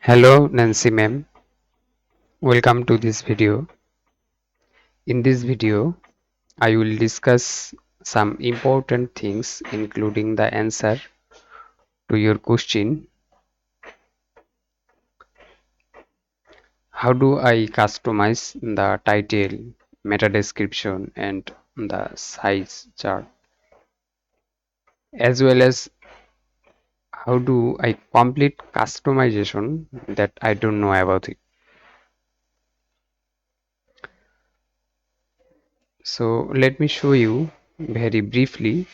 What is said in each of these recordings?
Hello Nancy ma'am, welcome to this video. In this video, I will discuss some important things including the answer to your question. How do I customize the title, meta description and the size chart, as well as how do I complete customization that I don't know about it. So let me show you very briefly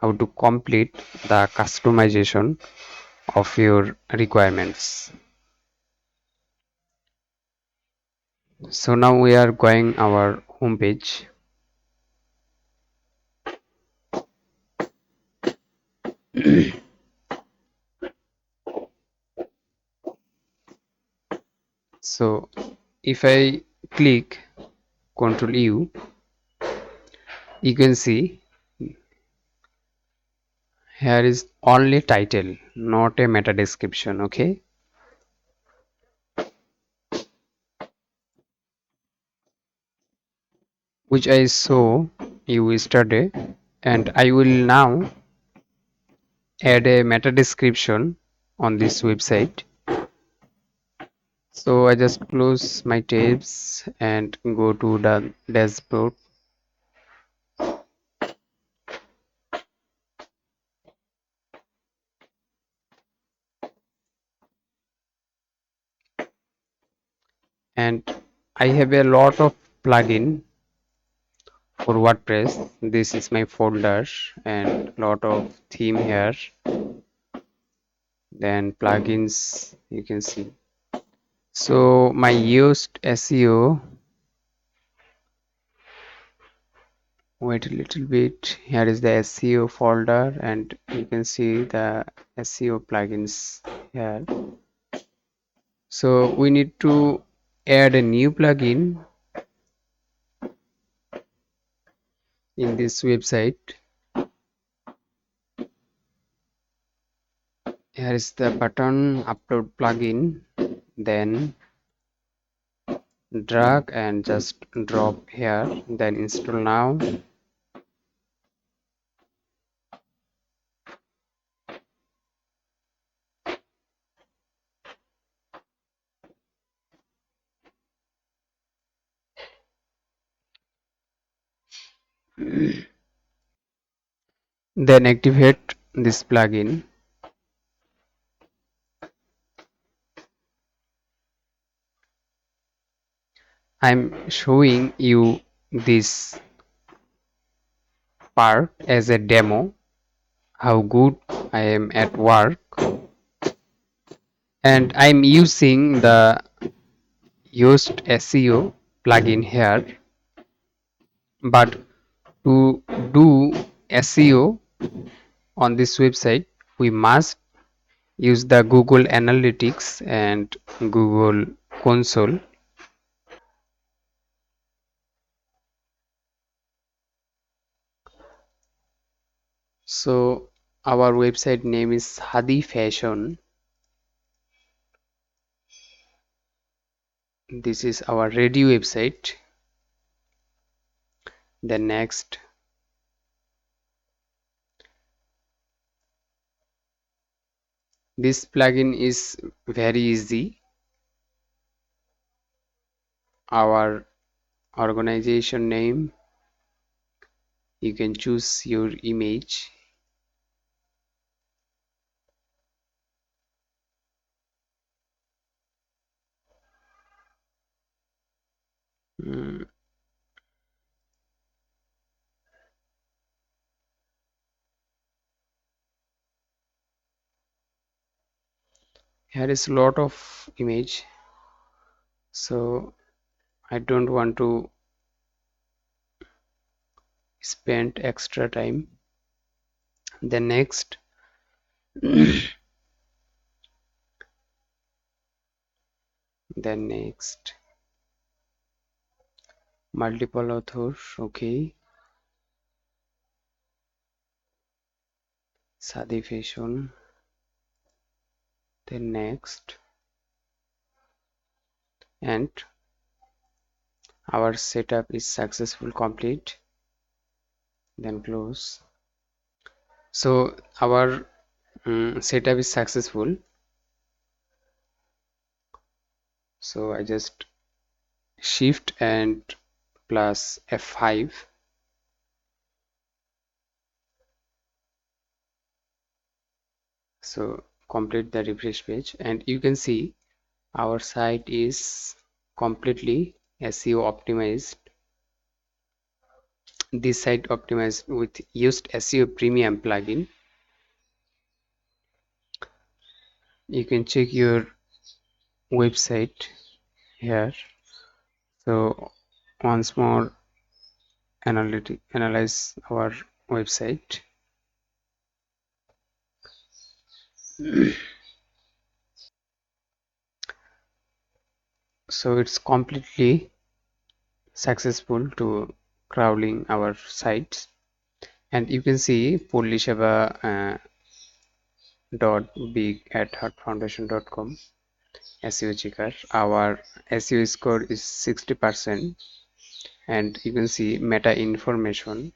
how to complete the customization of your requirements. So now we are going our home page. So if I click Ctrl U, you can see here is only title, not a meta description. Okay, which I saw you yesterday, and I will now add a meta description on this website. So I just close my tabs and go to the dashboard. And I have a lot of plugin for WordPress. This is my folder and lot of theme here. Then plugins you can see. So my used SEO. Wait a little bit. Here is the SEO folder, and you can see the SEO plugins here. So we need to add a new plugin in this website. Here is the button upload plugin. Then drag and just drop here, then install now. Then activate this plugin. I'm showing you this part as a demo how good I am at work, and I'm using the Yoast SEO plugin here. But to do SEO on this website, we must use the Google Analytics and Google Console. So our website name is Hadi Fashion. This is our ready website. The next, this plugin is very easy. Our organization name, you can choose your image. Mm, Here is a lot of image, so I don't want to spend extra time. The next, the next multiple authors. Okay, Sadi Fashion. The next, and our setup is successful complete, then close. So our setup is successful, so I just shift and plus F5, so complete the refresh page, and you can see our site is completely SEO optimized. This site optimized with used SEO premium plugin. You can check your website here. So once more analyze our website. So it's completely successful to crawling our sites, and you can see Polisheva dot big at heartfoundation.com SEO checker. Our SEO score is 60%, and you can see meta information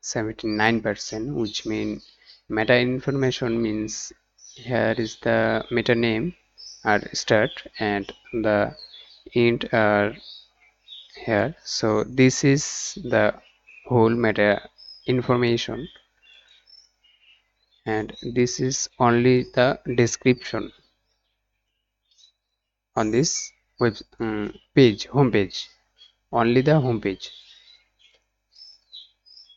79%, which mean meta information means here is the meta name or start and the int are here. So this is the whole meta information, and this is only the description on this web page, home page, only the home page.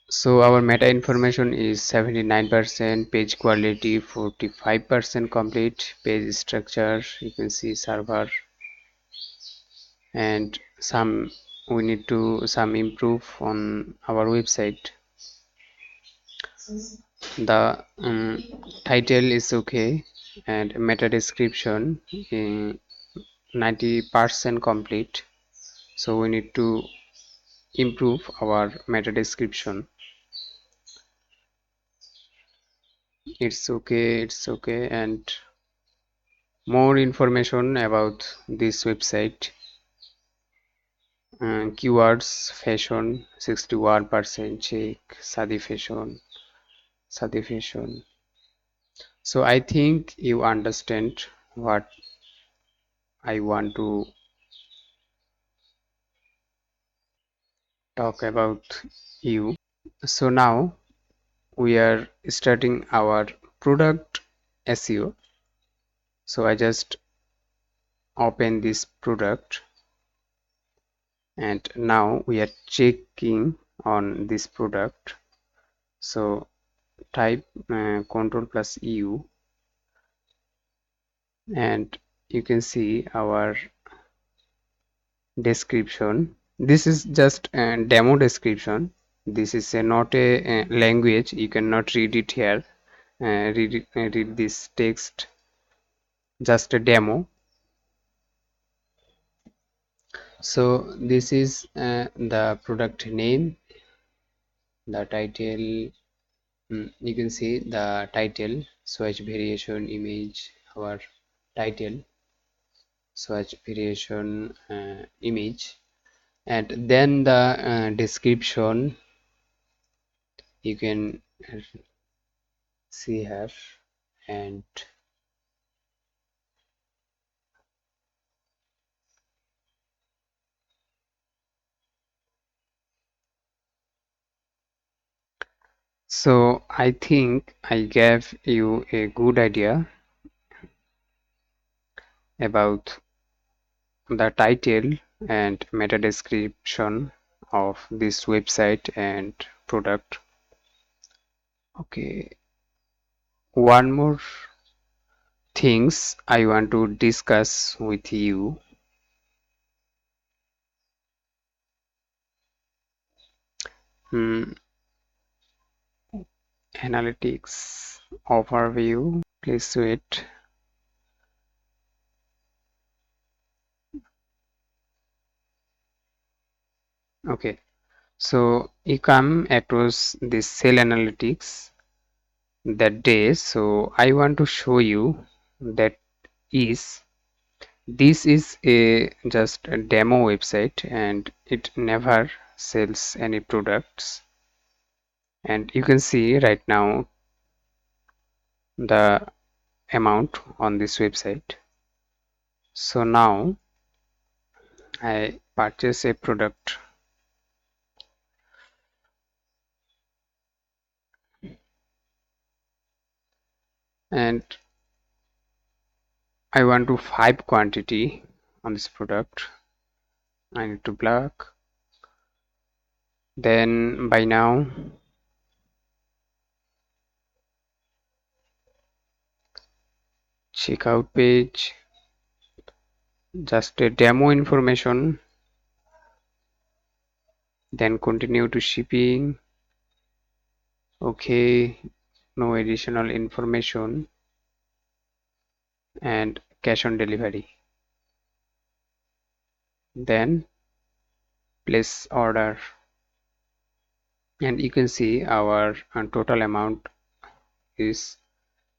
So our meta information is 79%, page quality 45% complete, page structure you can see server, and some we need to some improve on our website. The title is okay, and meta description 90% complete, so we need to improve our meta description. It's okay, and more information about this website. Keywords fashion 61% check, Sadi fashion. So I think you understand what I want to talk about you. So now we are starting our product SEO. So I just open this product, and now we are checking on this product. So type Ctrl plus U, and you can see our description. This is just a demo description. This is not a language, you cannot read it here. Read this text, just a demo. So this is the product name, the title. You can see the title, swatch variation image, our title, swatch variation image, and then the description you can see here. And so I think I gave you a good idea about the title and meta description of this website and product. Okay, one more things I want to discuss with you. Hmm, Analytics overview, please wait. Okay, so you come across this sale analytics that day, so I want to show you that is This is a just a demo website and it never sells any products. And you can see right now the amount on this website. So now I purchase a product and I want to 5 quantity on this product. I need to block. Then by now checkout page, just a demo information, then continue to shipping. Okay, no additional information, and cash on delivery. Then place order, and you can see our total amount is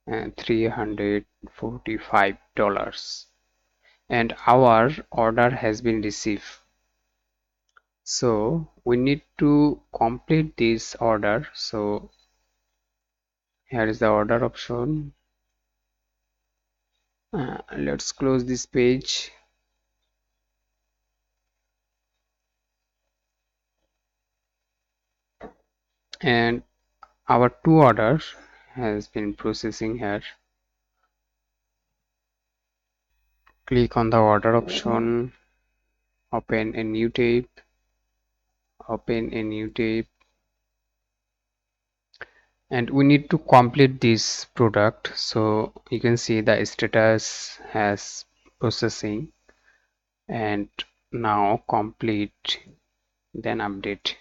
$345 and our order has been received. So we need to complete this order. So here is the order option. Let's close this page. And our two orders has been processing here. Click on the order option, open a new tab, and we need to complete this product. So you can see the status has processing and now complete, then update,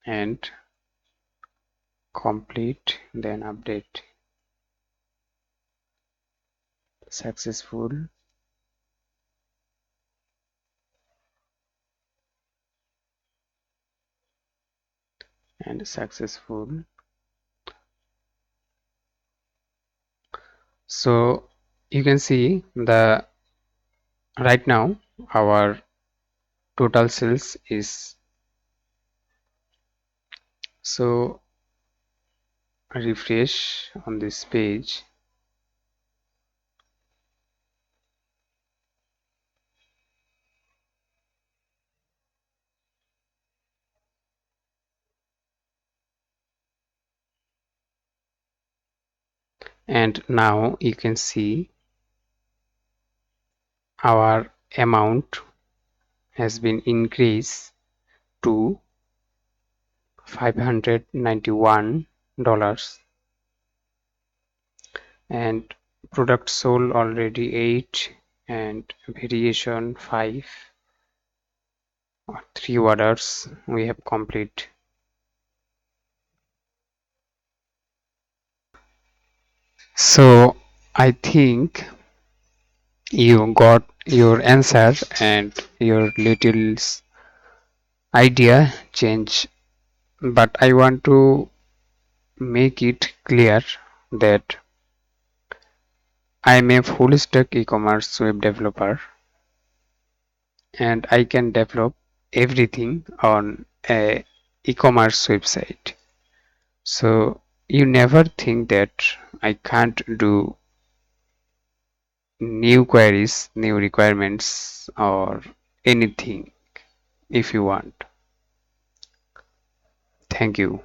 and complete, then update, successful, and successful. So you can see the right now our total sales is, so refresh on this page, and now you can see our amount has been increased to $591 and product sold already 8 and variation 5, 3 orders we have complete. So I think you got your answer and your little idea change, but I want to make it clear that I am a full stack e-commerce web developer and I can develop everything on a e-commerce website. So you never think that I can't do new queries, new requirements, or anything if you want. Thank you.